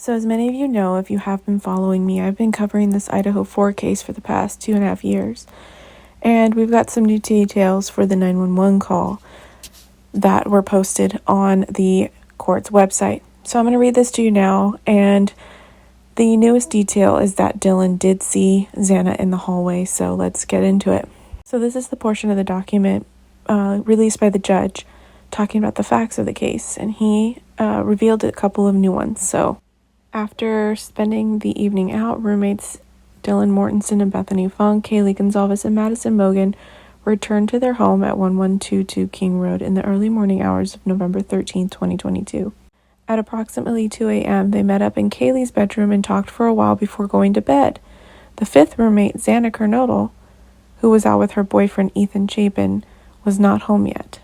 So as many of you know, if you have been following me, I've been covering this Idaho 4 case for the past 2.5 years. And we've got some new details for the 911 call that were posted on the court's website. So I'm going to read this to you now. And the newest detail is that Dylan did see Xana in the hallway. So let's get into it. So this is the portion of the document released by the judge talking about the facts of the case. And he revealed a couple of new ones. So after spending the evening out, roommates Dylan Mortensen and Bethany Funk, Kaylee Gonzalez, and Madison Mogan returned to their home at 1122 King Road in the early morning hours of November 13, 2022. At approximately 2 a.m., they met up in Kaylee's bedroom and talked for a while before going to bed. The fifth roommate, Xana Kernodle, who was out with her boyfriend Ethan Chapin, was not home yet.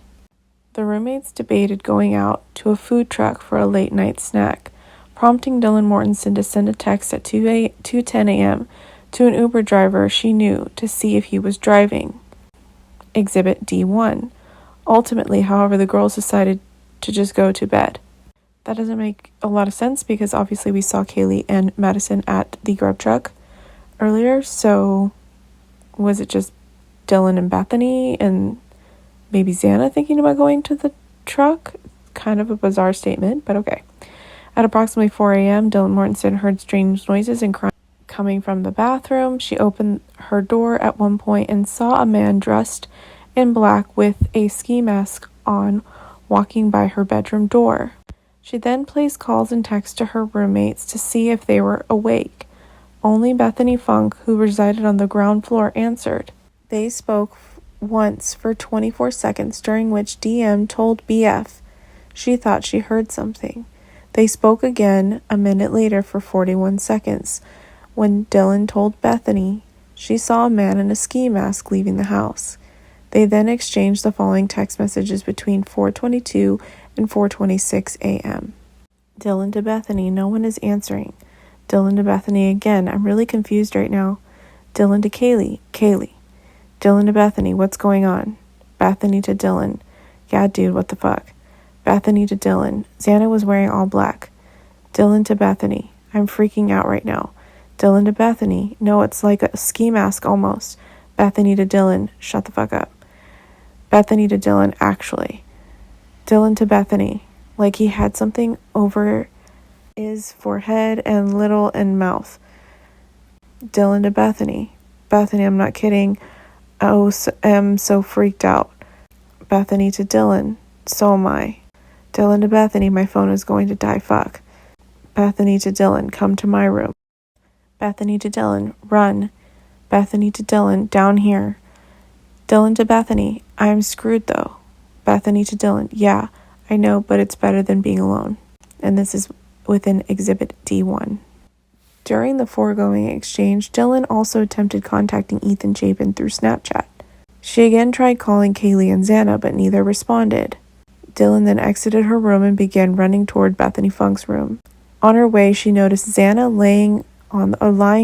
The roommates debated going out to a food truck for a late-night snack, prompting Dylan Mortensen to send a text at 2:10 a.m. to an Uber driver she knew to see if he was driving. Exhibit D1. Ultimately, however, the girls decided to just go to bed. That doesn't make a lot of sense because obviously we saw Kaylee and Madison at the grub truck earlier, so was it just Dylan and Bethany and maybe Xana thinking about going to the truck? Kind of a bizarre statement, but okay. At approximately 4 a.m., Dylan Mortensen heard strange noises and crying coming from the bathroom. She opened her door at one point and saw a man dressed in black with a ski mask on walking by her bedroom door. She then placed calls and texts to her roommates to see if they were awake. Only Bethany Funk, who resided on the ground floor, answered. They spoke once for 24 seconds, during which DM told BF she thought she heard something. They spoke again a minute later for 41 seconds, when Dylan told Bethany she saw a man in a ski mask leaving the house. They then exchanged the following text messages between 4:22 and 4:26 a.m. Dylan to Bethany, no one is answering. Dylan to Bethany again, I'm really confused right now. Dylan to Kaylee. Dylan to Bethany, what's going on? Bethany to Dylan, yeah dude, what the fuck? Bethany to Dylan, Xana was wearing all black. Dylan to Bethany, I'm freaking out right now. Dylan to Bethany, no, it's like a ski mask almost. Bethany to Dylan, shut the fuck up. Bethany to Dylan, actually. Dylan to Bethany, like he had something over his forehead and little in mouth. Dylan to Bethany, I'm not kidding. I'm so freaked out. Bethany to Dylan, so am I. Dylan to Bethany, my phone is going to die, fuck. Bethany to Dylan, come to my room. Bethany to Dylan, run. Bethany to Dylan, down here. Dylan to Bethany, I'm screwed though. Bethany to Dylan, yeah, I know, but it's better than being alone. And this is within Exhibit D1. During the foregoing exchange, Dylan also attempted contacting Ethan Chapin through Snapchat. She again tried calling Kaylee and Xana, but neither responded. Dylan then exited her room and began running toward Bethany Funk's room. On her way, she noticed Xana lying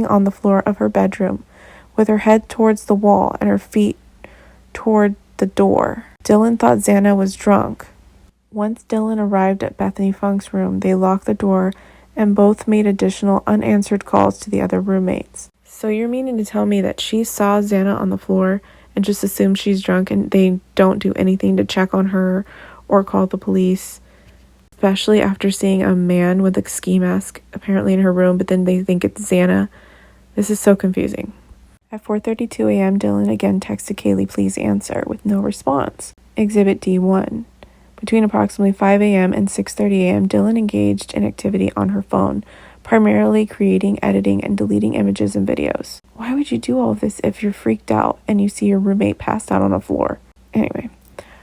on the floor of her bedroom, with her head towards the wall and her feet toward the door. Dylan thought Xana was drunk. Once Dylan arrived at Bethany Funk's room, they locked the door and both made additional unanswered calls to the other roommates. So you're meaning to tell me that she saw Xana on the floor and just assumed she's drunk and they don't do anything to check on her or call the police, especially after seeing a man with a ski mask apparently in her room, but then they think it's Xana. This is so confusing. At 4:32 a.m., Dylan again texted Kaylee, please answer, with no response. Exhibit D1. Between approximately 5 a.m. and 6:30 a.m., Dylan engaged in activity on her phone, primarily creating, editing, and deleting images and videos. Why would you do all of this if you're freaked out and you see your roommate passed out on the floor? Anyway.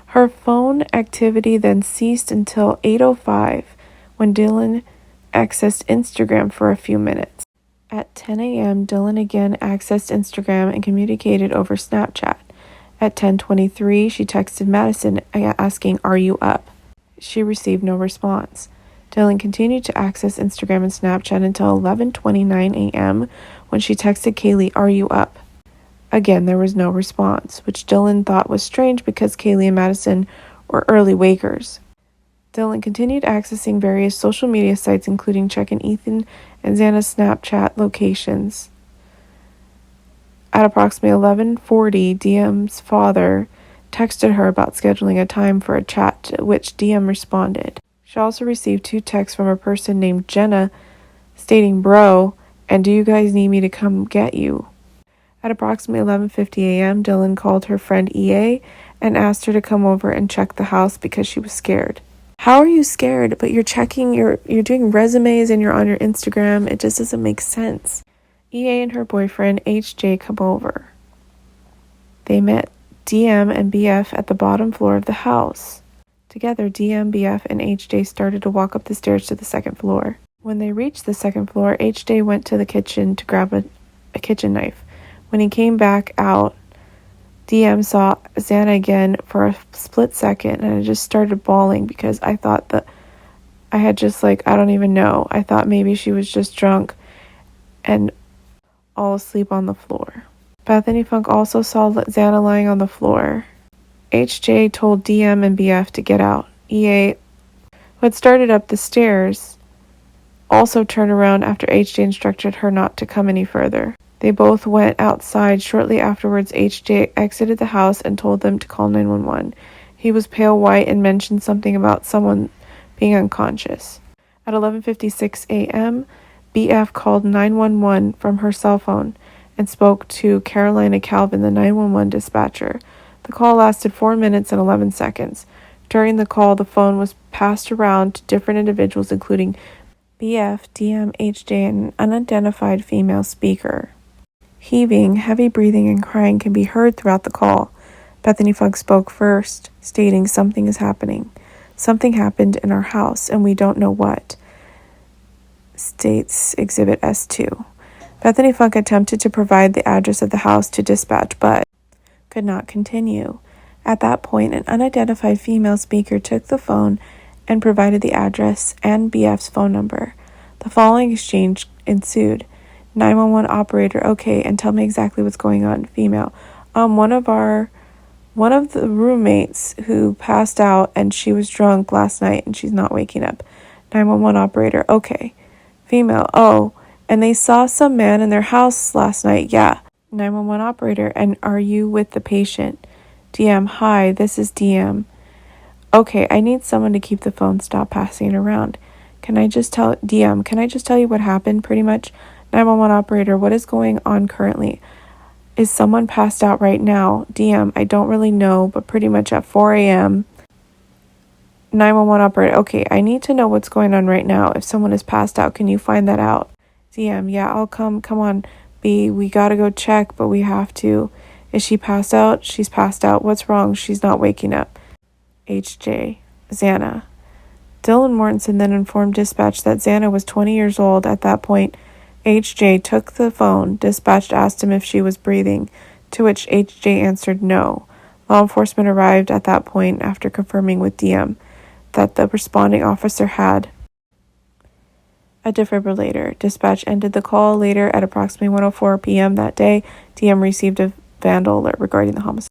Her phone activity then ceased until 8:05 when Dylan accessed Instagram for a few minutes. At 10 a.m., Dylan again accessed Instagram and communicated over Snapchat. At 10:23, she texted Madison asking, are you up? She received no response. Dylan continued to access Instagram and Snapchat until 11:29 a.m. when she texted Kaylee, are you up? Again, there was no response, which Dylan thought was strange because Kaylee and Madison were early wakers. Dylan continued accessing various social media sites, including checking Ethan and Xana's Snapchat locations. At approximately 11:40, DM's father texted her about scheduling a time for a chat, to which DM responded. She also received 2 texts from a person named Jenna stating, "Bro, and do you guys need me to come get you?" At approximately 11:50 a.m., Dylan called her friend EA and asked her to come over and check the house because she was scared. How are you scared, but you're doing resumes and you're on your Instagram? It just doesn't make sense. EA and her boyfriend HJ come over. They met DM and BF at the bottom floor of the house. Together, DM, BF, and HJ started to walk up the stairs to the second floor. When they reached the second floor, HJ went to the kitchen to grab a kitchen knife. When he came back out, DM saw Xana again for a split second, and I just started bawling because I thought that I had just I don't even know. I thought maybe she was just drunk and all asleep on the floor. Bethany Funk also saw Xana lying on the floor. HJ told DM and BF to get out. EA, who had started up the stairs, also turned around after HJ instructed her not to come any further. They both went outside. Shortly afterwards, HJ exited the house and told them to call 911. He was pale white and mentioned something about someone being unconscious. At 11:56 a.m., BF called 911 from her cell phone and spoke to Carolina Calvin, the 911 dispatcher. The call lasted 4 minutes and 11 seconds. During the call, the phone was passed around to different individuals, including BF, DM, HJ, and an unidentified female speaker. Heaving, heavy breathing, and crying can be heard throughout the call. Bethany Funk spoke first, stating, "Something is happening. Something happened in our house, and we don't know what," states Exhibit S2. Bethany Funk attempted to provide the address of the house to dispatch, but could not continue. At that point, an unidentified female speaker took the phone and provided the address and BF's phone number. The following exchange ensued. 911 operator, "Okay, and tell me exactly what's going on." Female, one of the roommates who passed out and she was drunk last night and she's not waking up." 911 operator, "Okay." Female, "Oh, and they saw some man in their house last night." "Yeah." 911 operator, "And are you with the patient?" DM, "Hi, this is DM." "Okay, I need someone to keep the phone. Stop passing it around. Can I just tell you what happened pretty much?" 911 operator, "What is going on currently? Is someone passed out right now?" DM, "I don't really know, but pretty much at 4 a.m. 911 operator, "Okay, I need to know what's going on right now. If someone is passed out, can you find that out?" DM, "Yeah, I'll come. Come on, B, we gotta go check, but we have to. Is she passed out?" "She's passed out. What's wrong? She's not waking up." HJ, Xana. Dylan Mortensen then informed dispatch that Xana was 20 years old. At that point, HJ took the phone. Dispatch asked him if she was breathing, to which HJ answered no. Law enforcement arrived at that point after confirming with DM that the responding officer had a defibrillator. Dispatch ended the call. Later, at approximately 1:04 p.m. that day, DM received a vandal alert regarding the homicide.